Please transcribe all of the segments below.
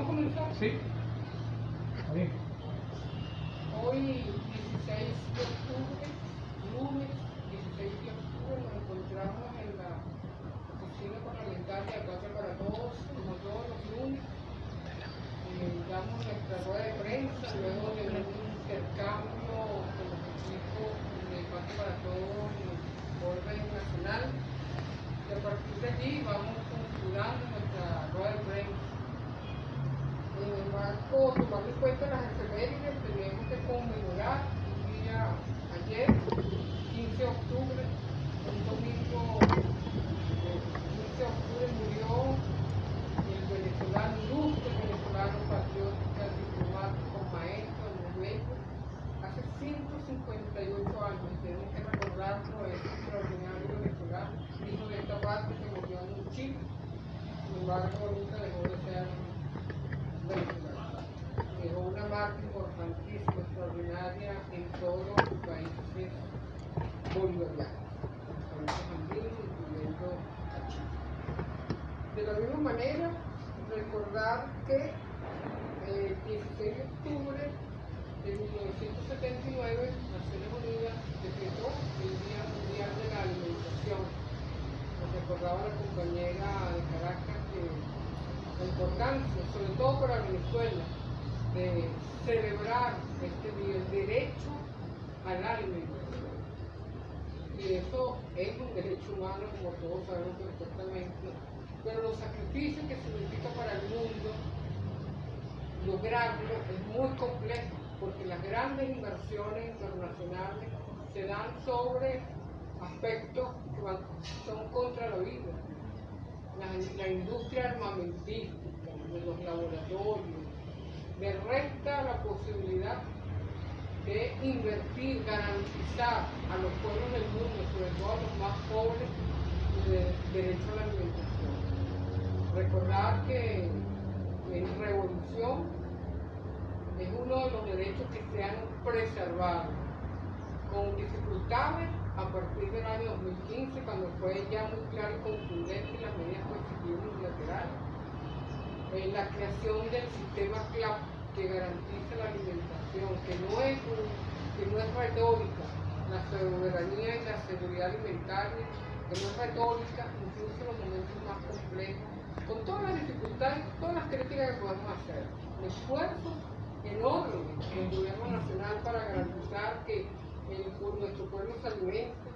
¿Podemos comenzar? Sí. Ahí. Hoy, 16 de octubre, lunes 16 de octubre, nos encontramos en la oficina parlamentaria de Patria para Todos, como todos los lunes. Damos nuestra rueda de prensa, luego de un intercambio con los equipos de Patria para Todos en el orden nacional. Y a partir de allí vamos configurando nuestra rueda de prensa. En el marco, tomando en cuenta las efemérides, tenemos que conmemorar un día ayer, 15 de octubre, un domingo, 15 de octubre murió el venezolano ilustre, venezolano patriótico, diplomático, maestro, médico, hace 158 años. Tenemos que recordarlo, es extraordinario venezolano, hijo de esta parte que murió en Chile, sin embargo nunca dejó de ser venezolano. Dejó una marca importantísima, extraordinaria en todos los países bolivarianos, países andinos, incluyendo a Chile. De la misma manera, recordar que el 16 de octubre de 1979, Naciones Unidas decretó el Día Mundial de la Alimentación. Nos recordaba la compañera de Caracas que la importancia, sobre todo para Venezuela, de celebrar este día, el derecho a la alimentación. Y eso es un derecho humano, como todos sabemos perfectamente, pero los sacrificios que significa para el mundo lograrlo es muy complejo, porque las grandes inversiones internacionales se dan sobre aspectos que son contra la vida. La industria armamentística, de los laboratorios, le resta la posibilidad de invertir, garantizar a los pueblos del mundo, sobre todo a los más pobres, el derecho a la alimentación. Recordar que en revolución es uno de los derechos que se han preservado, con dificultades a partir del año 2015, cuando fue ya muy claro y contundente las medidas coercitivas unilaterales, la creación del sistema CLAP que garantiza la alimentación, que no es retórica, la soberanía y la seguridad alimentaria, que no es retórica, incluso en los momentos más complejos, con todas las dificultades, todas las críticas que podemos hacer, un esfuerzo enorme del gobierno nacional para garantizar que nuestro pueblo se alimente,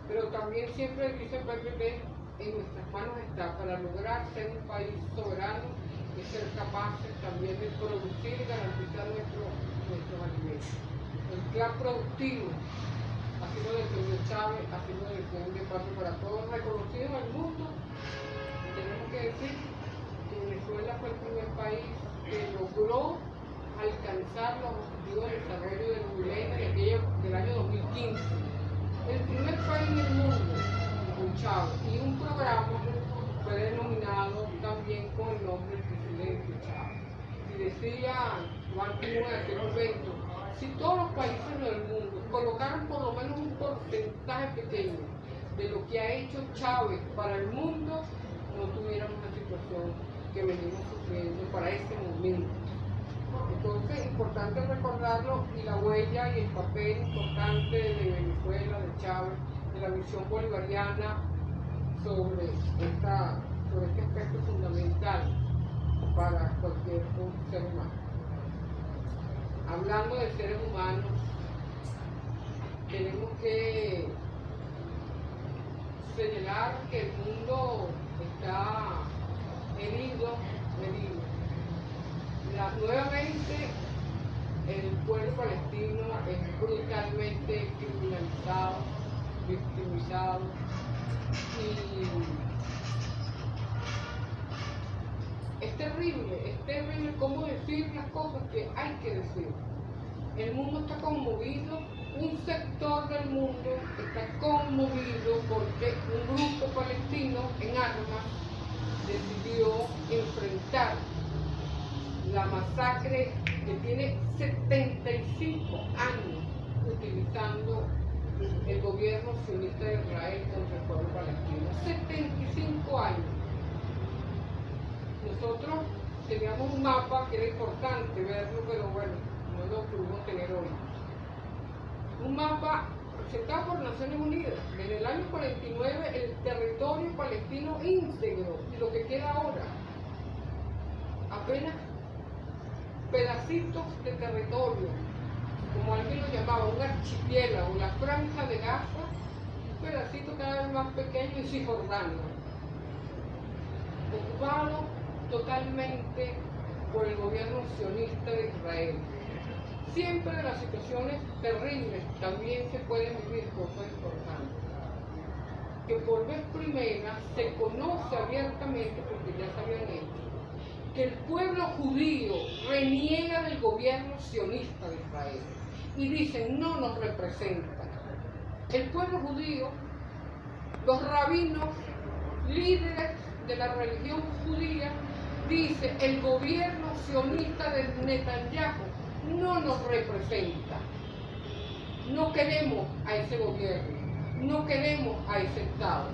pero también siempre dice el PPP, en nuestras manos está para lograr ser un país soberano y ser capaces también de producir y garantizar nuestros alimentos. El plan productivo, así lo defendió Chávez, así lo defiende Patria para Todos, reconocido en el mundo. Tenemos que decir que Venezuela fue el primer país que logró alcanzar los objetivos de desarrollo del milenio del año 2015. El primer país en el mundo con Chávez, y un programa fue denominado también con el nombre del presidente Chávez. Y decía Juan Pino en aquel momento, si todos los países del mundo colocaran por lo menos un porcentaje pequeño de lo que ha hecho Chávez para el mundo, no tuviéramos la situación que venimos sufriendo para este momento. Entonces, es importante recordarlo, y la huella y el papel importante de Venezuela, de Chávez, de la visión bolivariana sobre este aspecto fundamental para cualquier ser humano. Hablando de seres humanos, tenemos que señalar que el mundo está herido. Nuevamente, el pueblo palestino es brutalmente criminalizado, victimizado, y es terrible cómo decir las cosas que hay que decir. El mundo está conmovido, un sector del mundo está conmovido porque un grupo palestino en armas decidió enfrentar la masacre que tiene 75 años utilizando el gobierno sionista de Israel contra el pueblo palestino. 75 años. Nosotros teníamos un mapa que era importante verlo, pero bueno, no lo pudimos tener hoy. Un mapa presentado por Naciones Unidas. En el año 49 el territorio palestino íntegro, y lo que queda ahora, apenas pedacitos de territorio, como alguien lo llamaba, un archipiélago, la franja de Gaza, un pedacito cada vez más pequeño, y Cisjordania, ocupado totalmente por el gobierno sionista de Israel. Siempre de las situaciones terribles también se pueden vivir cosas importantes. Que por vez primera se conoce abiertamente, porque ya se habían hecho, que el pueblo judío reniega del gobierno sionista de Israel y dicen no nos representa. El pueblo judío, los rabinos, líderes de la religión judía, dice el gobierno sionista de Netanyahu no nos representa. No queremos a ese gobierno, no queremos a ese Estado.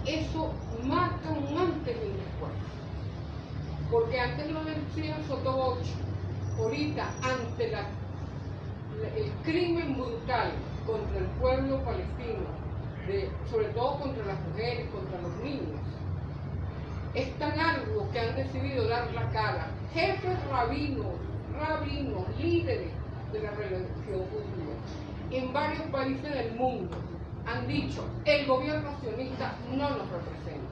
Eso marca un antes y un después. Porque antes lo decían sotoboche, ahorita ante el crimen brutal contra el pueblo palestino, sobre todo contra las mujeres, contra los niños, es tan algo que han decidido dar la cara jefes rabinos, líderes de la religión judía, en varios países del mundo, han dicho, el gobierno sionista no nos representa.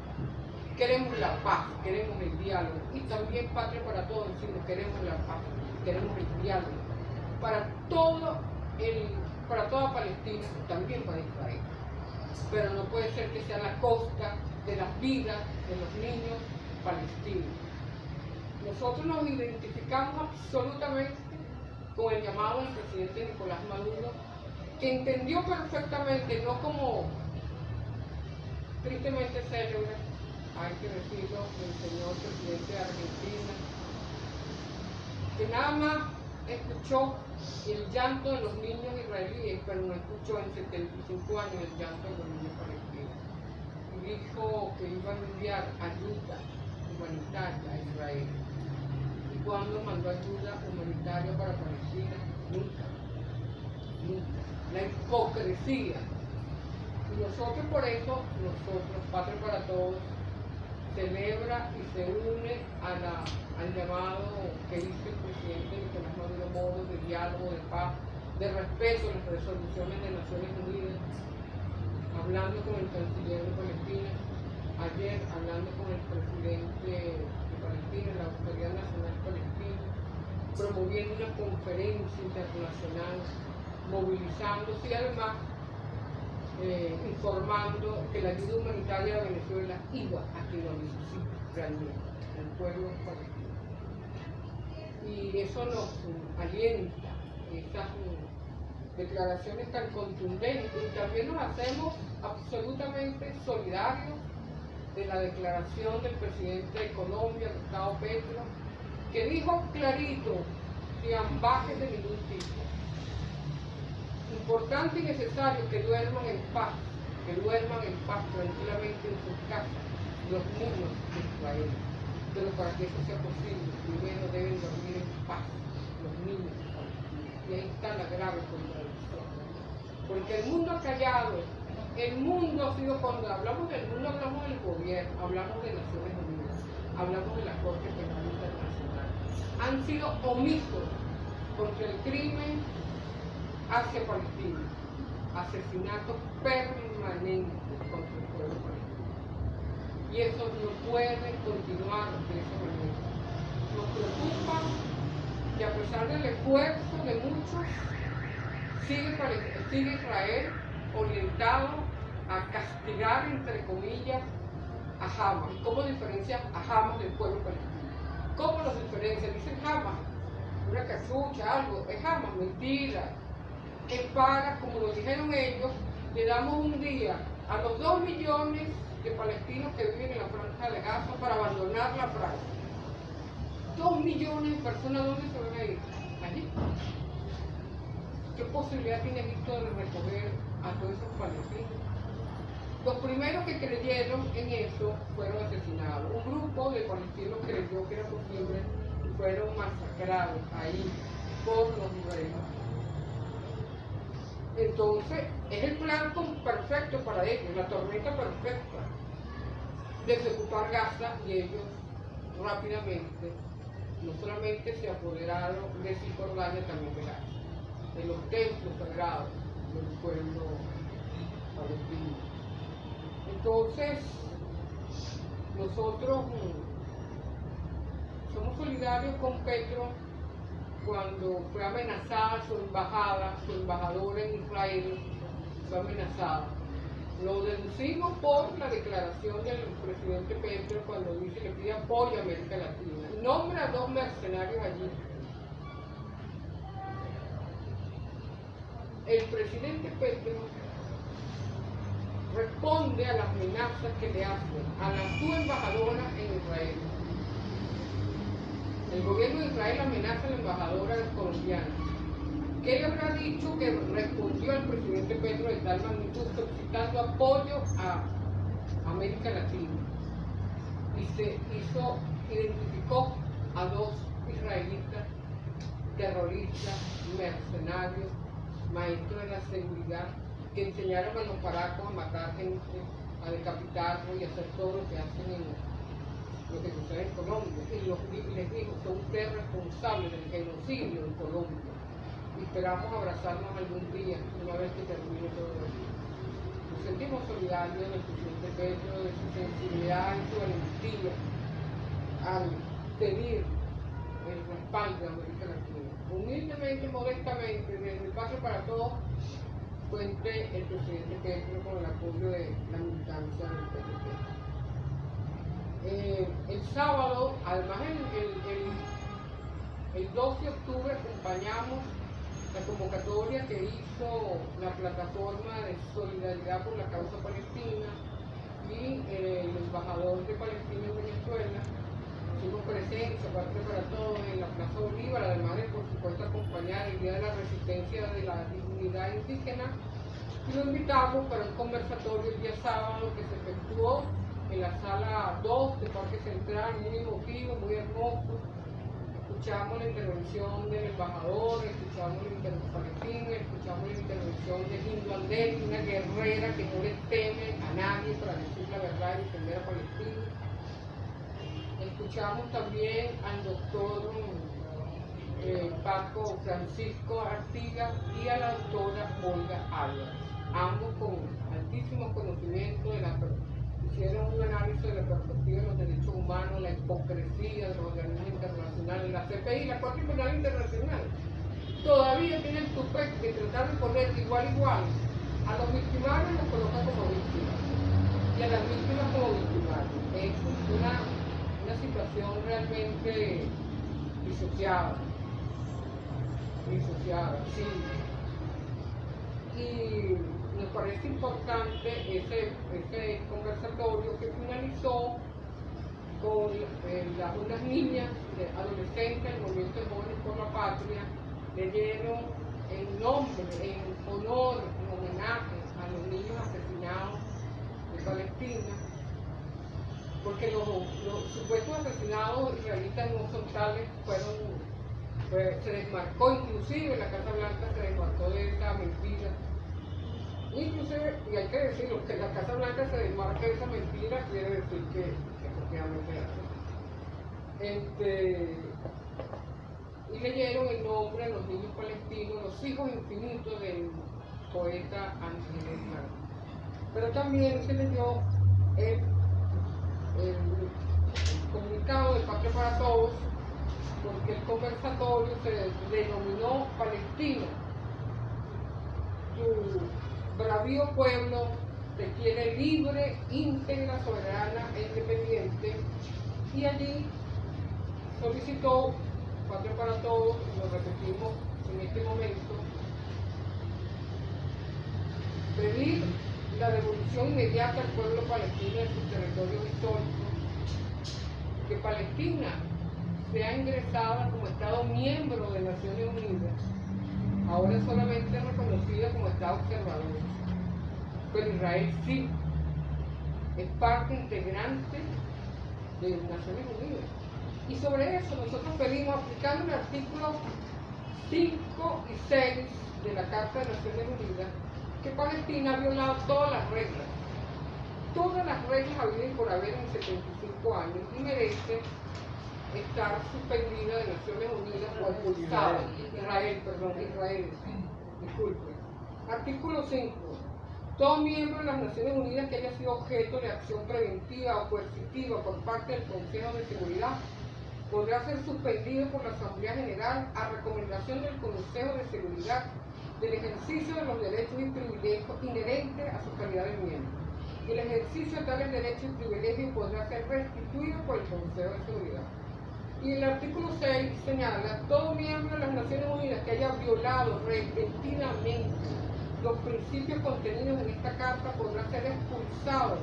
Queremos la paz, queremos el diálogo, y también Patria para Todos decimos, queremos la paz, queremos el diálogo, para toda Palestina, también para Israel. Pero no puede ser que sea a la costa de las vidas de los niños palestinos. Nosotros nos identificamos absolutamente con el llamado del presidente Nicolás Maduro, que entendió perfectamente, no como tristemente célebre, hay que decirlo, el señor presidente de Argentina, que nada más escuchó el llanto de los niños israelíes, pero no escuchó en 75 años el llanto de los niños palestinos. Y dijo que iba a enviar ayuda humanitaria a Israel. ¿Y cuándo mandó ayuda humanitaria para Palestina? Nunca. La hipocresía. Y nosotros por eso, Patria para Todos, celebra y se une al llamado que hizo el presidente Nicolás Maduro Moro de diálogo, de paz, de respeto a las resoluciones de Naciones Unidas, hablando con el canciller de Palestina, ayer hablando con el presidente de Palestina, la Autoridad Nacional Palestina, promoviendo una conferencia internacional, movilizándose y además informando que la ayuda humanitaria de Venezuela iba a quien lo necesita realmente, el pueblo palestino. Y eso nos alienta, esas declaraciones tan contundentes, y también nos hacemos absolutamente solidarios de la declaración del presidente de Colombia, Gustavo Petro, que dijo clarito, sin ambajes de ningún tipo. Importante y necesario que duerman en paz tranquilamente en sus casas, los niños de Israel. Pero para que eso sea posible, primero deben dormir en paz los niños de Palestina. Y ahí está la grave contradicción. Porque el mundo ha callado, el mundo ha sido, cuando hablamos del mundo, hablamos del gobierno, hablamos de Naciones Unidas, hablamos de la Corte Penal Internacional. Han sido omisos contra el crimen hacia Palestina, asesinatos permanentes contra el pueblo palestino. Y eso no puede continuar de esa manera. Nos preocupa que a pesar del esfuerzo de muchos, sigue Israel orientado a castigar, entre comillas, a Hamas. ¿Cómo diferencia a Hamas del pueblo palestino? ¿Cómo los diferencia? Dicen Hamas, una cachucha, algo, es Hamas, mentira. Es para, como lo dijeron ellos, le damos un día a los 2 millones de palestinos que viven en la franja de Gaza para abandonar la franja. 2 millones de personas, ¿dónde se van a ir? Allí. ¿Qué posibilidad tiene Egipto de recoger a todos esos palestinos? Los primeros que creyeron en eso fueron asesinados. Un grupo de palestinos creyó que era posible y fueron masacrados ahí por los israelíes. Entonces, es el plan perfecto para ellos, la tormenta perfecta, desocupar Gaza, y ellos rápidamente no solamente se apoderaron de Cisjordania, también de Gaza, de los templos sagrados del pueblo palestino. Entonces, nosotros somos solidarios con Petro cuando fue amenazada su embajadora en Israel fue amenazada. Lo deducimos por la declaración del presidente Petro cuando dice que pide apoyo a América Latina. Nombra a 2 mercenarios allí. El presidente Petro responde a las amenazas que le hacen a su embajadora en Israel. El gobierno de Israel amenaza a la embajadora colombiana. ¿Qué le habrá dicho que respondió al presidente Petro de tal magnitud solicitando apoyo a América Latina? Y identificó a 2 israelitas, terroristas, mercenarios, maestros de la seguridad, que enseñaron a los paracos a matar gente, a decapitarlos y a hacer todo lo que hacen en lo que sucede en Colombia. Y les dijo, son ustedes responsables del genocidio en Colombia. Y esperamos abrazarnos algún día, una vez que termine todo esto. Nos sentimos solidarios del presidente Petro, de su sensibilidad y su valentía al pedir el respaldo de América Latina. Humildemente, modestamente, desde el Pacto para Todos, cuente el presidente Petro con el apoyo de la militancia del PTP. El sábado, además el 12 de octubre acompañamos la convocatoria que hizo la plataforma de solidaridad por la causa palestina y el embajador de Palestina en Venezuela. Hicimos presencia, Pacto para Todos, en la Plaza Bolívar, además de, por supuesto, acompañar el Día de la Resistencia de la Dignidad Indígena, y lo invitamos para un conversatorio el día sábado que se efectuó en la sala 2 de Parque Central, muy emotivo, muy hermoso. Escuchamos la intervención del embajador, escuchamos la intervención palestina, escuchamos la intervención de Hindu Andel, una guerrera que no le teme a nadie para decir la verdad y defender a Palestina. Escuchamos también al doctor Paco Francisco Artigas y a la doctora Olga Álvarez, ambos con altísimos conocimientos hicieron un análisis de la perspectiva de los derechos humanos, la hipocresía de los organismos internacionales, la CPI, la Corte Penal Internacional. Todavía tiene el tupé de tratar de poner igual a los victimarios, los coloca como víctimas, y a las víctimas como victimarios. Es una situación realmente disociada, sí. Y nos parece importante ese conversatorio que finalizó con unas niñas, adolescentes, el movimiento de Jóvenes por la Patria, leyeron en nombre, en honor, en homenaje a los niños asesinados de Palestina, porque los supuestos asesinados israelitas no son tales, se desmarcó, inclusive la Casa Blanca se desmarcó de esa mentira. Inclusive, y hay que decirlo, que la Casa Blanca se desmarca de esa mentira, quiere decir que efectivamente hace. Y leyeron el nombre de los niños palestinos, los hijos infinitos del poeta Ángel Hernández. Pero también se leyó el comunicado del Pacto para Todos, porque el conversatorio se denominó Palestina. Su bravío pueblo se quiere libre, íntegra, soberana e independiente, y allí solicitó Pacto para Todos, y lo repetimos en este momento, pedir la devolución inmediata al pueblo palestino de sus territorios históricos, que Palestina sea ingresada como Estado miembro de Naciones Unidas, ahora solamente reconocida como Estado observador, pero Israel sí es parte integrante de Naciones Unidas. Y sobre eso nosotros pedimos, aplicando el artículo 5 y 6 de la Carta de Naciones Unidas, que Palestina ha violado todas las reglas habidas y por haber en 75 años, y merece estar suspendida de Naciones Unidas o expulsada. Israel, disculpe. Artículo 5. Todo miembro de las Naciones Unidas que haya sido objeto de acción preventiva o coercitiva por parte del Consejo de Seguridad podrá ser suspendido por la Asamblea General a recomendación del Consejo de Seguridad del ejercicio de los derechos y privilegios inherentes a su calidad de miembro. Y el ejercicio de tales derechos y privilegios podrá ser restituido por el Consejo de Seguridad. Y el artículo 6 señala: todo miembro de las Naciones Unidas que haya violado repentinamente los principios contenidos en esta carta podrá ser expulsado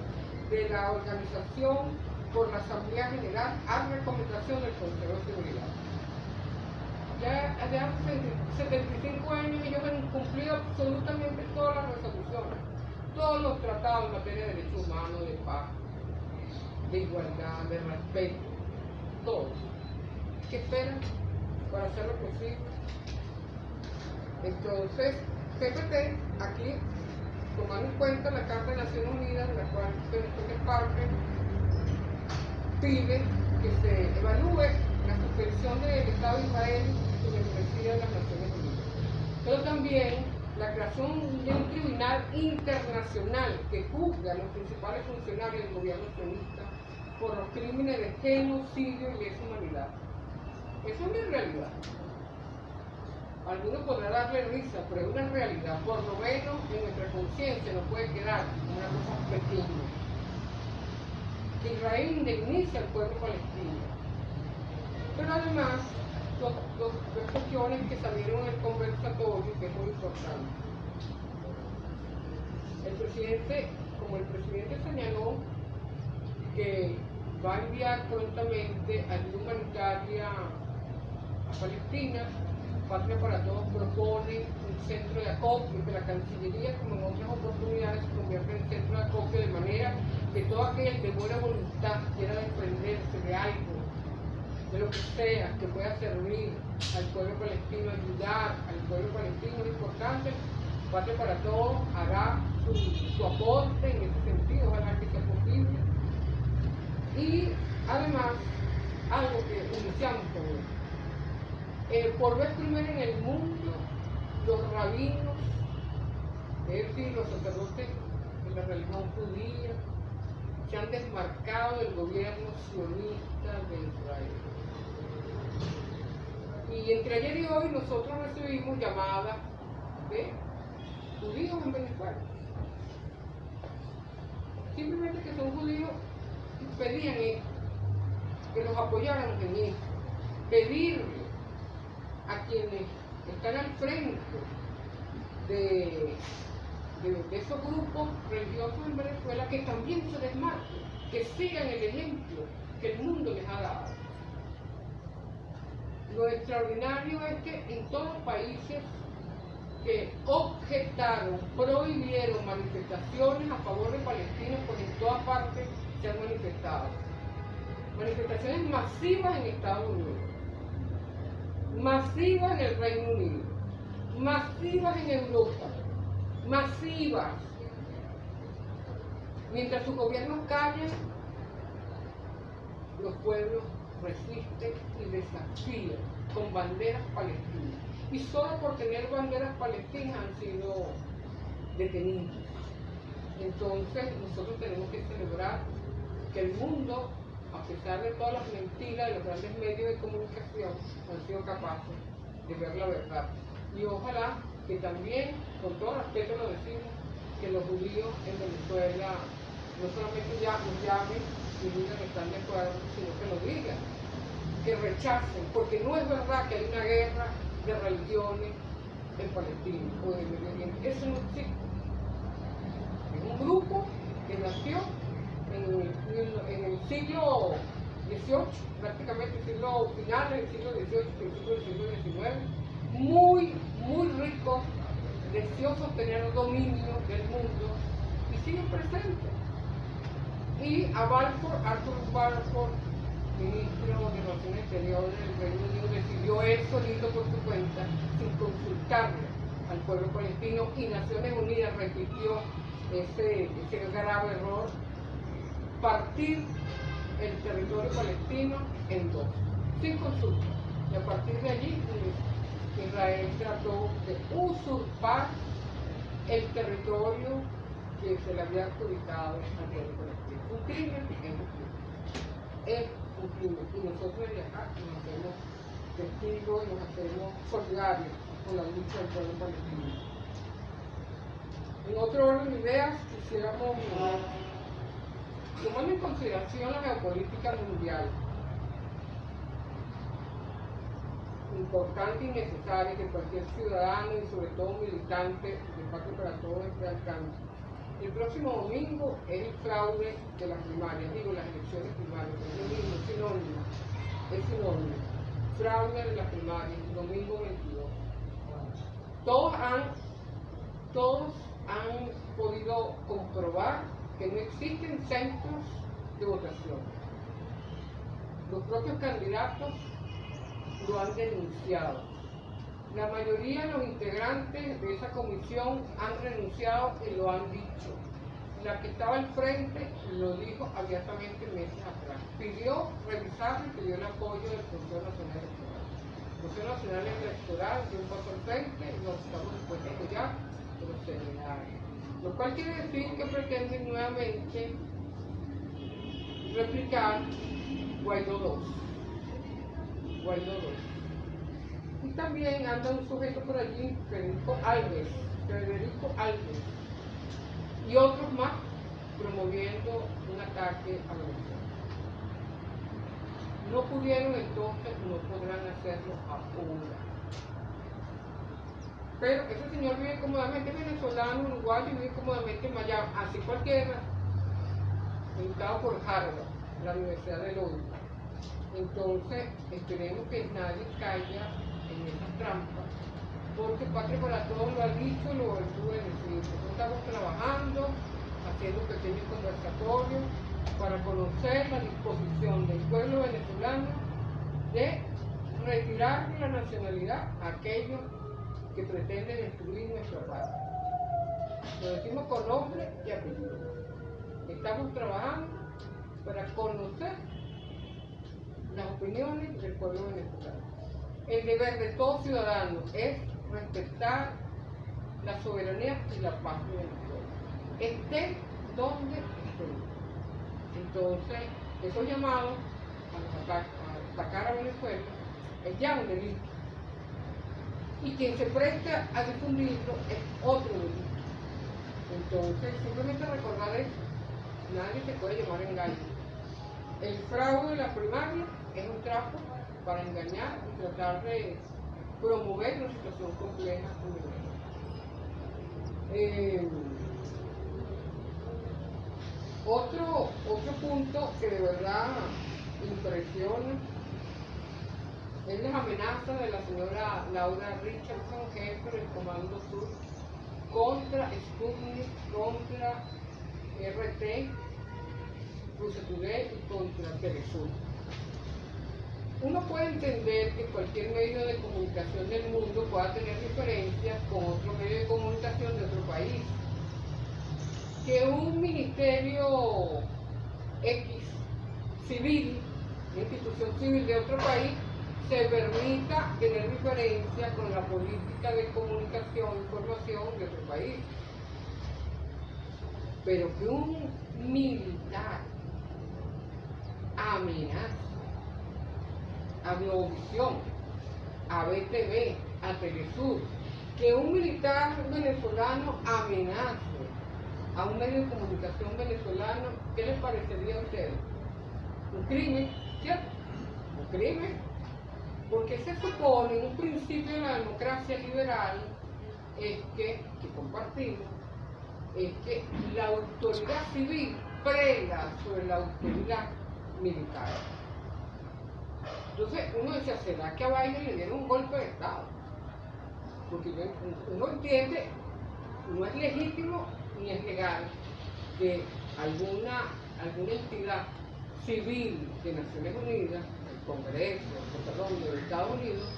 de la organización por la Asamblea General a recomendación del Consejo de Seguridad. Ya hace 75 años ellos han cumplido absolutamente todas las resoluciones, todos los tratados en materia de derechos humanos, de paz, de igualdad, de respeto, todos. ¿Qué esperan para hacer lo posible? Entonces, CPT, aquí, tomando en cuenta la Carta de Naciones Unidas, de la cual Venezuela es parte, pide que se evalúe la suspensión del Estado de Israel y su membresía de las Naciones Unidas. Pero también la creación de un tribunal internacional que juzgue a los principales funcionarios del gobierno sionista por los crímenes de genocidio y lesa humanidad. Eso es una realidad. Algunos podrán darle risa, pero es una realidad. Por lo menos en nuestra conciencia no puede quedar una cosa pequeña. Que Israel indemnice al pueblo palestino. Pero además, dos cuestiones que salieron en el conversatorio, que es muy importante. Como el presidente señaló que va a enviar prontamente ayuda humanitaria a Palestina, Patria para Todos propone un centro de acopio, que la Cancillería, como en otras oportunidades, se convierta en centro de acopio, de manera que todo aquel de buena voluntad quiera desprenderse de algo, de lo que sea, que pueda servir al pueblo palestino, ayudar al pueblo palestino, es importante. Patria para Todos hará su aporte en ese sentido, ojalá que sea posible. Y además, algo que iniciamos con esto. Por vez primera en el mundo, los rabinos, es decir, los sacerdotes de la religión judía, se han desmarcado del gobierno sionista de Israel. Y entre ayer y hoy nosotros recibimos llamadas de judíos en Venezuela. Simplemente que son judíos y pedían esto, que los apoyáramos en esto, pedirle a quienes están al frente de esos grupos religiosos en Venezuela que también se desmarquen, que sigan el ejemplo que el mundo les ha dado. Lo extraordinario es que en todos los países que objetaron, prohibieron manifestaciones a favor de Palestina, pues en todas partes se han manifestado. Manifestaciones masivas en Estados Unidos, masivas en el Reino Unido, masivas en Europa, masivas. Mientras sus gobiernos callan, los pueblos resisten y desafían con banderas palestinas. Y solo por tener banderas palestinas han sido detenidos. Entonces nosotros tenemos que celebrar que el mundo, a pesar de todas las mentiras de los grandes medios de comunicación, han sido capaces de ver la verdad. Y ojalá que también, con todo respeto lo decimos, que los judíos en Venezuela no solamente ya nos llamen y digan que están de acuerdo, sino que lo digan, que rechacen, porque no es verdad que hay una guerra de religiones en Palestina o en Medio Oriente. Eso no existe. Es un grupo que nació en el siglo XVIII, prácticamente siglo finales del siglo XVIII, principios del siglo XIX, muy ricos, deseosos de tener dominio del mundo y siguen presentes. y a Balfour, Arthur Balfour, ministro de Relaciones Exteriores del Reino Unido, decidió él solito por su cuenta, sin consultarle al pueblo palestino, y Naciones Unidas repitió ese grave error, partir el territorio palestino en dos, sin consulta. Y a partir de allí, Israel trató de usurpar el territorio que se le había adjudicado al pueblo palestino. Un crimen es un crimen. Y nosotros de acá nos hacemos testigos y nos hacemos solidarios con la lucha del pueblo palestino. En otro orden de ideas, quisiéramos tomar en consideración la geopolítica mundial, importante y necesaria que cualquier ciudadano y sobre todo militante de Pacto para Todos esté al tanto. El próximo domingo es el fraude de las primarias, digo las elecciones primarias, es lo mismo, es sinónimo. Fraude de las primarias, domingo 22. Todos han podido comprobar que no existen centros de votación. Los propios candidatos lo han denunciado. La mayoría de los integrantes de esa comisión han renunciado y lo han dicho. La que estaba al frente lo dijo abiertamente meses atrás. Pidió revisar y pidió el apoyo del Consejo Nacional Electoral. El Consejo Nacional Electoral dio un paso al frente y nos estamos dispuestos a apoyar, pero se negaron. Lo cual quiere decir que pretenden nuevamente replicar Guaidó 2. Y también anda un sujeto por allí, Federico Alves, y otros más promoviendo un ataque a Venezuela. No pudieron, entonces no podrán hacerlo ahora. Pero ese señor vive cómodamente venezolano, uruguayo, y vive cómodamente en Miami, así cualquiera, educado por Harvard, la Universidad de Londres. Entonces, esperemos que nadie caiga en esas trampas, porque Patria para Todos lo ha dicho y lo volvió a decir. Nosotros estamos trabajando, haciendo pequeños conversatorios para conocer la disposición del pueblo venezolano de retirar la nacionalidad a aquellos que pretenden destruir nuestra patria. Lo decimos con nombre y apellido. Estamos trabajando para conocer las opiniones del pueblo venezolano. El deber de todo ciudadano es respetar la soberanía y la paz de Venezuela, esté donde esté. Entonces, esos llamados a atacar a Venezuela es ya un delito. Y quien se presta a difundirlo es otro delito. Entonces, simplemente recordar eso, nadie se puede llamar engaño. El fraude de la primaria es un trapo para engañar y tratar de promover una situación compleja en Venezuela. Otro punto que de verdad impresiona es las amenazas de la señora Laura Richardson, jefe del Comando Sur, contra Sputnik, contra RT, Rusia Today y contra Telesur. Uno puede entender que cualquier medio de comunicación del mundo pueda tener diferencias con otro medio de comunicación de otro país. Que un ministerio X civil, una institución civil de otro país, se permita tener diferencia con la política de comunicación e información de otro país. Pero que un militar amenaza a Globovisión, a BTV, a Telesur, que un militar venezolano amenace a un medio de comunicación venezolano, ¿qué les parecería a ustedes? Un crimen, ¿cierto? Un crimen, porque se supone, un principio de la democracia liberal, es que compartimos, es que la autoridad civil prega sobre la autoridad militar. Entonces uno decía, ¿será que a Biden le dieron un golpe de Estado? Porque uno entiende, no es legítimo ni es legal que alguna alguna entidad civil de Naciones Unidas, el Congreso, perdón, de Estados Unidos,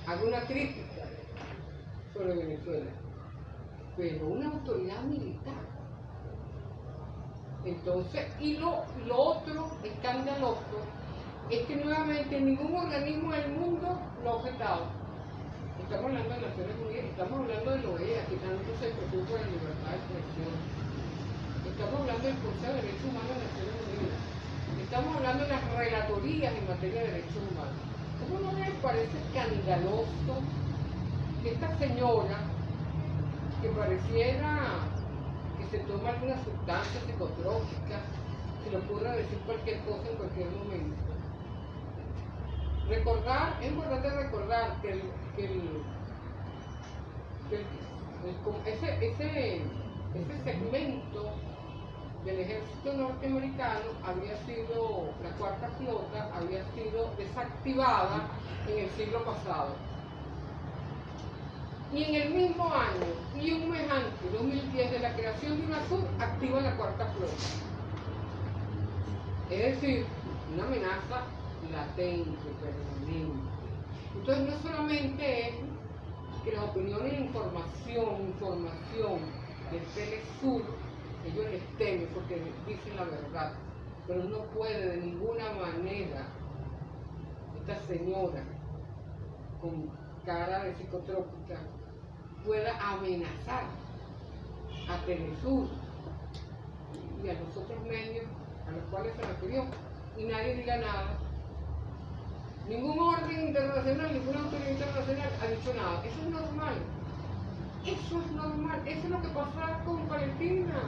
haga una crítica sobre Venezuela, pero una autoridad militar. Entonces, y lo otro escandaloso es que nuevamente ningún organismo del mundo lo ha objetado. Estamos hablando de Naciones Unidas, estamos hablando de la OEA, que tanto se preocupa de la libertad de expresión. Estamos hablando del Consejo de Derechos Humanos de Naciones Unidas. Estamos hablando de las relatorías en materia de derechos humanos. ¿Cómo no les parece escandaloso que esta señora, que pareciera que se toma alguna sustancia psicotrópica, se le ocurra decir cualquier cosa en cualquier momento? Recordar, es importante recordar que ese segmento del ejército norteamericano había sido, la cuarta flota había sido desactivada en el siglo pasado. Y en el mismo año, y un mes antes, 2010, de la creación de UNASUR, activa la cuarta flota. Es decir, una amenaza latente, permanente. Entonces no solamente es que las opiniones e información del Telesur, ellos les temen porque dicen la verdad, pero no puede de ninguna manera esta señora con cara de psicotrópica pueda amenazar a Telesur y a los otros medios a los cuales se refirió y nadie diga nada. Ningún orden internacional, ninguna autoridad internacional ha dicho nada. Eso es normal. Eso es normal. Eso es lo que pasa con Palestina.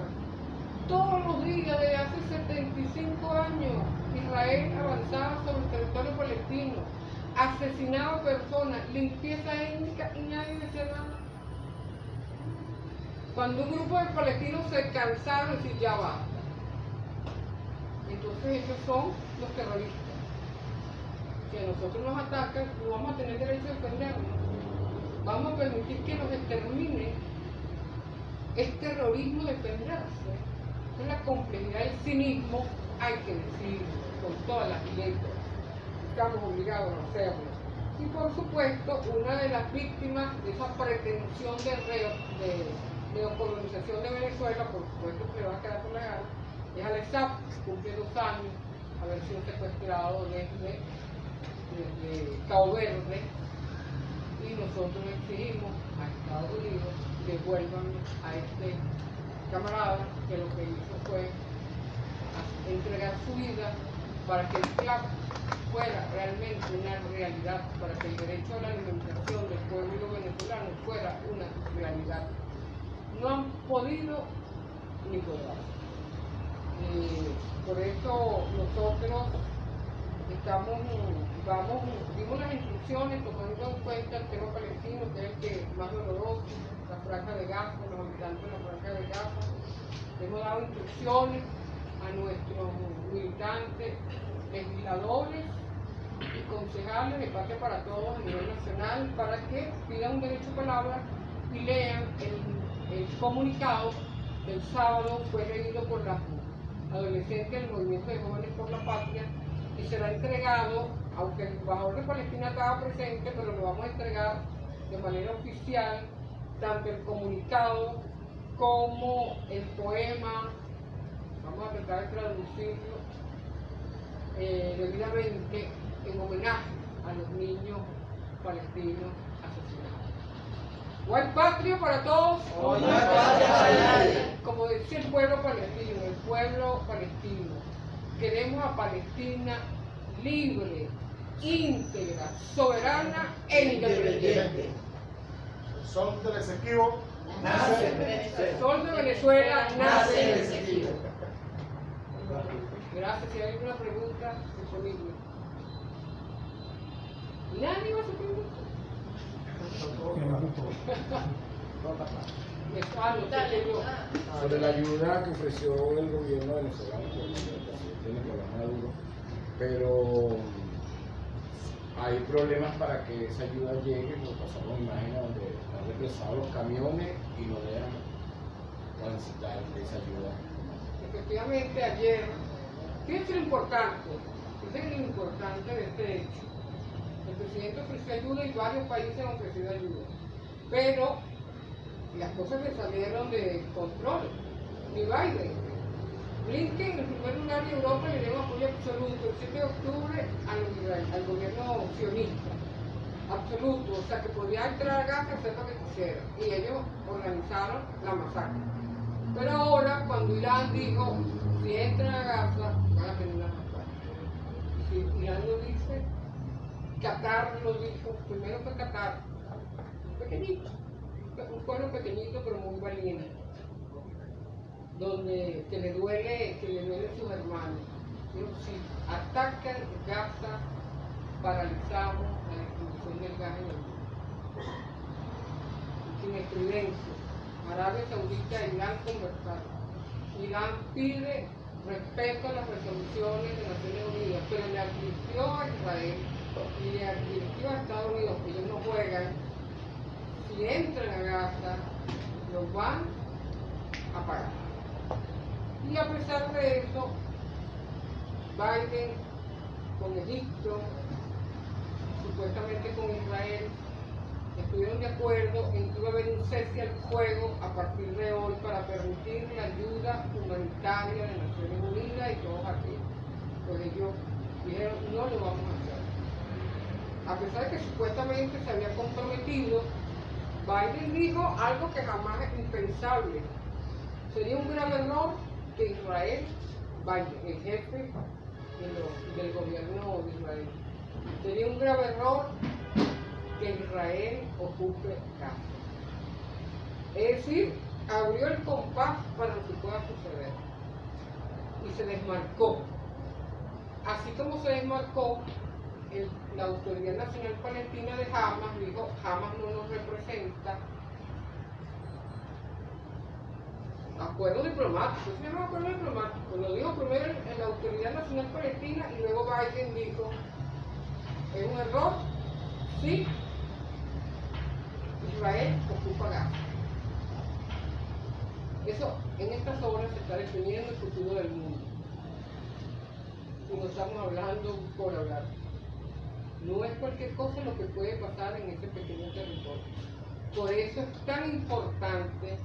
Todos los días, desde hace 75 años, Israel avanzaba sobre el territorio palestino, asesinaba personas, limpieza étnica y nadie decía nada. Cuando un grupo de palestinos se cansaron de decir ya basta, entonces ellos son los terroristas. Si a nosotros nos atacan, no vamos a tener derecho a defendernos. Vamos a permitir que nos exterminen. Es terrorismo defenderse. Es la complejidad del cinismo, hay que decirlo, con todas las letras. Estamos obligados a hacerlo. Y por supuesto, una de las víctimas de esa pretensión de neocolonización de Venezuela, por supuesto que le va a quedar por la gana, es Alessap, que cumple 2 años, haber sido secuestrado desde Cabo Verde, y nosotros exigimos a Estados Unidos que devuelvan a este camarada que lo que hizo fue entregar su vida para que el CLAP fuera realmente una realidad, para que el derecho a la alimentación del pueblo venezolano fuera una realidad. No han podido ni podrán. Por eso nosotros dimos las instrucciones tomando en cuenta el tema palestino, que es el que más doloroso, la franja de Gaza, los habitantes de la franja de Gaza. Hemos dado instrucciones a nuestros militantes, legisladores y concejales de Patria para Todos a nivel nacional para que pidan un derecho a palabra y lean el comunicado del sábado. Fue leído por las adolescentes del Movimiento de Jóvenes por la Patria y será entregado, aunque el embajador de Palestina estaba presente, pero lo vamos a entregar de manera oficial, tanto el comunicado como el poema. Vamos a tratar de traducirlo debidamente en homenaje a los niños palestinos asesinados. White Patria para todos, como decía el pueblo palestino, queremos a Palestina libre, íntegra, soberana e independiente. El sol del Esequibo nace en Venezuela. El sol de Venezuela nace en el Esequibo. Gracias. Si hay alguna pregunta, disponible. ¿Nadie va a hacer preguntas? Sobre la ayuda que ofreció el gobierno venezolano por el presidente Nicolás Maduro, pero hay problemas para que esa ayuda llegue, como pasamos imágenes donde han represado los camiones y no dejan transitar esa ayuda. Efectivamente, ayer ¿Qué es lo importante? ¿Qué es lo importante de este hecho? El presidente ofreció ayuda y varios países han ofrecido ayuda, pero las cosas le salieron de control. Ni Biden. Blinken, en primer lugar, y Europa le dio apoyo absoluto el 7 de octubre al gobierno sionista. Absoluto, o sea que podía entrar a Gaza y hacer lo que quisiera. Y ellos organizaron la masacre. Pero ahora, cuando Irán dijo, si entran a Gaza, van a tener una masacre. Si Irán lo dice, Qatar lo dijo, primero fue Qatar, pequeñito, un pueblo pequeñito pero muy valiente, donde que le duele sus hermanos. Pero si atacan Gaza, paralizamos la distribución del gas en el mundo. Sin estridencia, Arabia Saudita e Irán conversaron. Irán pide respeto a las resoluciones de Naciones Unidas, pero le advirtió a Israel y le advirtió a Estados Unidos que ellos no juegan. Si entran a Gaza, los van a pagar. Y a pesar de eso, Biden con Egipto, supuestamente con Israel, estuvieron de acuerdo en que iba a haber un cese al fuego a partir de hoy para permitir la ayuda humanitaria de Naciones Unidas y todos aquí. Pues ellos dijeron, no lo vamos a hacer. A pesar de que supuestamente se había comprometido, Biden dijo algo que jamás es impensable. Sería un grave error que Israel, Biden, el jefe del gobierno de Israel, sería un grave error que Israel ocupe Gaza. Es decir, abrió el compás para lo que pueda suceder y se desmarcó. Así como se desmarcó la Autoridad Nacional Palestina de Hamas, dijo, Hamas no nos representa. Acuerdo diplomático, se llama acuerdo diplomático, lo dijo primero en la Autoridad Nacional Palestina y luego Biden dijo, es un error, sí, Israel ocupa Gaza. Eso en estas horas se está definiendo el futuro del mundo. Y no estamos hablando por hablar. No es cualquier cosa lo que puede pasar en ese pequeño territorio. Por eso es tan importante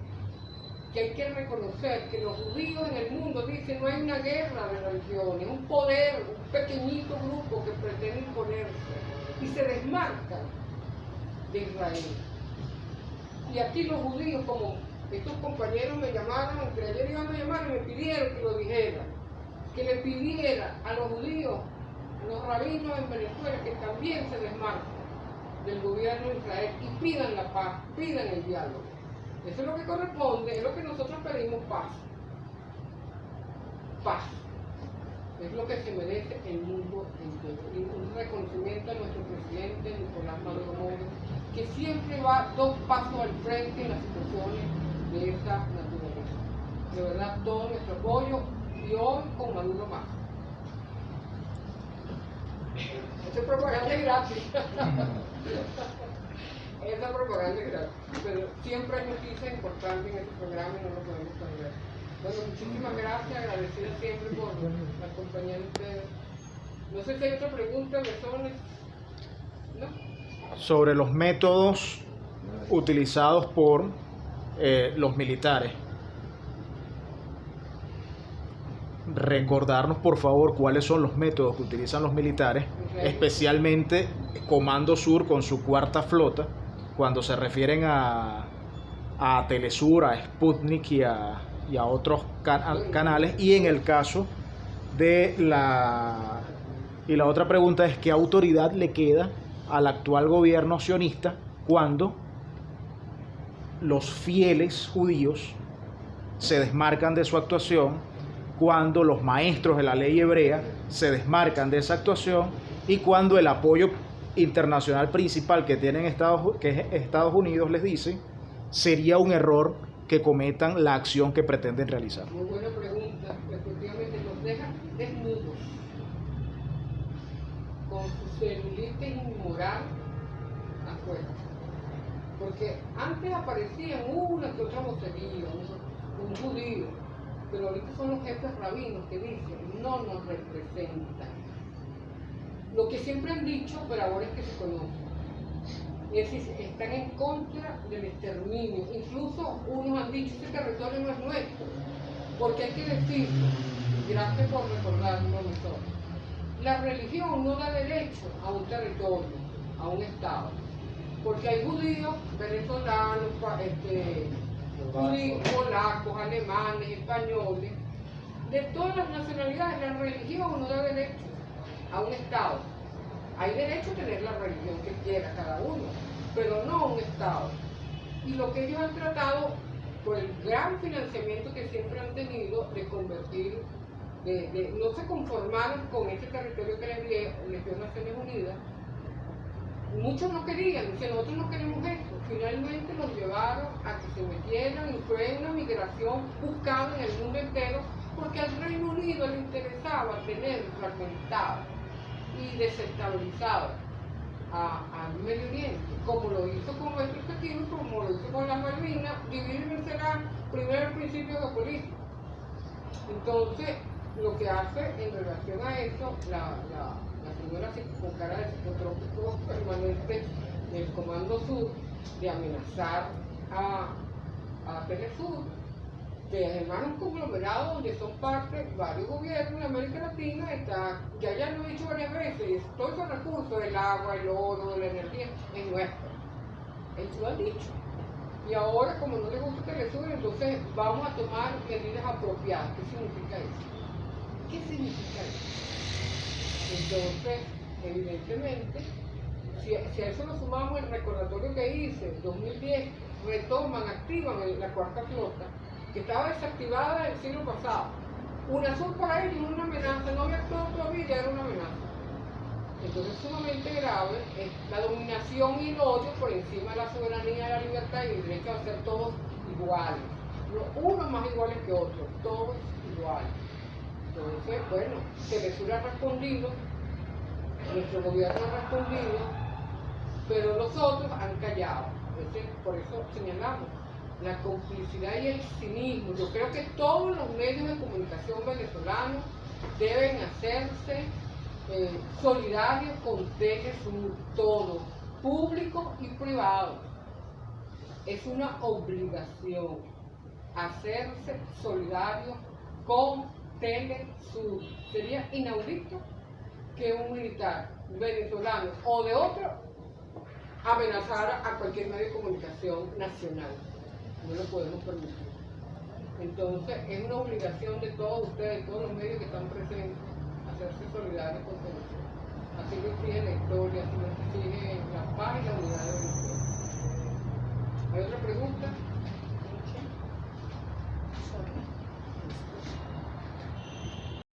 que hay que reconocer que los judíos en el mundo dicen no hay una guerra de religiones, un poder, un pequeñito grupo que pretende imponerse y se desmarcan de Israel. Y aquí los judíos, como estos compañeros me llamaron, entre ayer iban a llamar y me pidieron que lo dijera, que le pidiera a los judíos, los rabinos en Venezuela, que también se desmarquen del gobierno de Israel y pidan la paz, pidan el diálogo. Eso es lo que corresponde, es lo que nosotros pedimos, paz. Paz. Es lo que se merece el mundo entero. Y un reconocimiento a nuestro presidente Nicolás Maduro Moro, que siempre va 2 pasos al frente en las situaciones de esa naturaleza. De verdad, todo nuestro apoyo y hoy con Maduro más. Esa propaganda es gratis. Esa propaganda es gratis. Pero siempre hay noticias importantes en este programa y no lo podemos perder. Bueno, muchísimas gracias, agradecida siempre por la compañía de ustedes. No sé si hay otra pregunta, Besones. ¿No? Sobre los métodos utilizados por los militares. Recordarnos, por favor, cuáles son los métodos que utilizan los militares, especialmente Comando Sur con su 4ª flota, cuando se refieren a Telesur, a Sputnik y a otros canales, y en el caso de y la otra pregunta es ¿qué autoridad le queda al actual gobierno sionista cuando los fieles judíos se desmarcan de su actuación, cuando los maestros de la ley hebrea se desmarcan de esa actuación y cuando el apoyo internacional principal que tienen Estados Unidos les dice sería un error que cometan la acción que pretenden realizar? Muy buena pregunta. Efectivamente nos deja desnudos con su celulitis inmoral afuera. Porque antes aparecían una que otra vocería, un judío, pero ahorita son los jefes rabinos que dicen, no nos representan. Lo que siempre han dicho, pero ahora es que se conoce. Es decir, están en contra del exterminio. Incluso unos han dicho, ese territorio no es nuestro, porque hay que decirlo. Gracias por recordarlo nosotros. La religión no da derecho a un territorio, a un estado, porque hay judíos, venezolanos, judíos, polacos, alemanes, españoles, de todas las nacionalidades. La religión no da derecho a un estado. Hay derecho a tener la religión que quiera cada uno, pero no a un estado. Y lo que ellos han tratado, por el gran financiamiento que siempre han tenido, de convertir, no se conformaron con ese territorio que les dio Naciones Unidas. Muchos no querían, dicen, nosotros no queremos esto. Finalmente los llevaron a que se metieran y fue una migración buscada en el mundo entero, porque al Reino Unido le interesaba tener fragmentado y desestabilizado al Medio Oriente, como lo hizo con nuestro objetivo, como lo hizo con las Malvinas, dividir y vencerá, primero el principio geopolítico. Entonces, lo que hace en relación a eso, la señora con cara de psicotrópico permanente del Comando Sur, de amenazar a Telesur, que además es un conglomerado donde son parte varios gobiernos de América Latina, ya lo he dicho varias veces, todos esos recursos, el agua, el oro, la energía, es nuestro. Ellos lo han dicho. Y ahora, como no les gusta Telesur, entonces vamos a tomar medidas apropiadas. ¿Qué significa eso? ¿Qué significa eso? Entonces, evidentemente, si a eso lo sumamos el recordatorio que hice en 2010, retoman, activan la cuarta flota, que estaba desactivada el siglo pasado. UNASUR para ellos es una amenaza, no había actuado todavía, ya era una amenaza. Entonces, sumamente grave es la dominación y el odio por encima de la soberanía, la libertad y el derecho a ser todos iguales. Unos más iguales que otros, todos iguales. Entonces, bueno, Telesur ha respondido, nuestro gobierno ha respondido, pero los otros han callado. Entonces, por eso señalamos la complicidad y el cinismo. Yo creo que todos los medios de comunicación venezolanos deben hacerse solidarios con Telesur, todo, público y privado. Es una obligación hacerse solidarios con Telesur. Sería inaudito que un militar venezolano o de otro amenazara a cualquier medio de comunicación nacional. No lo podemos permitir. Entonces, es una obligación de todos ustedes, todos los medios que están presentes, hacerse solidarios con Telesur. Así lo exige la historia, así lo exige la paz y la unidad de Venezuela. ¿Hay otra pregunta?